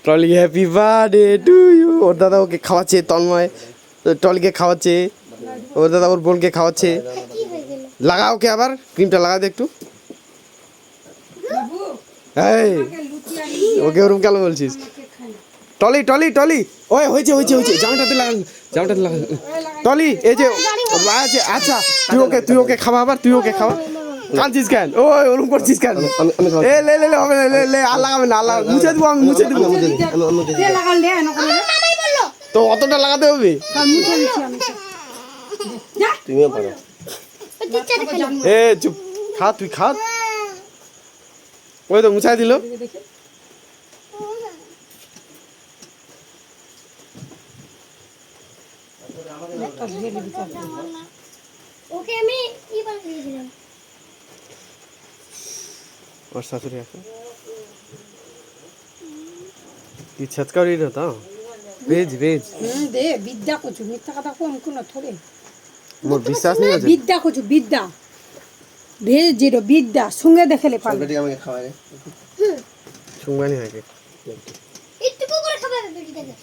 Trolley happy birthday to you. ওর দাদা ওকে খাওয়াচ্ছে, তন্ময় টলিকে খাওয়াচ্ছে, ওর দাদা ওর বোনকে খাওয়াচ্ছে। লাগা ওকে, আবার ক্রিমটা লাগা দে একটু। এই ওকে ওরকম কেন বলছিস? টলি টলি টলি, ওই হয়েছে হয়েছে হয়েছে, জামাটাতে লাগান, জামাটাতে লাগান। টলি এই যে আছে, আচ্ছা তুই ওকে খাওয়া, আবার তুই ওকে খাওয়া। কাঁদছিস কেন? ওই ওরকম করছিস কেন? এ লে লে লে হবে না, লে লে আর লাগাবে না, আর লাগাবে, মুছে দেবো আমি, মুছে দেবো। তো অতটা লাগাতে হবে? তুমিও পারো। এ চুপ, খা তুই খা। ওই তো মুছাই দিল। ওকে আমি কি বানিয়েছিলাম? ওর শাশুড়ি আছে কি ছচকারি রে তা ভেজ ভেজ দে বিদ্যা কচু, মিথ্যা কথা কম কোনো থরে। মোর বিশ্বাস নেই আছে। বিদ্যা কচু, বিদ্যা ভেজ জিরো বিদ্যা সঙ্গে দেখলে পারবে। বেটি আমাকে খাওয়ায়। সুঙ্গানি হয় একটু করে খাবে বেটিটাকে।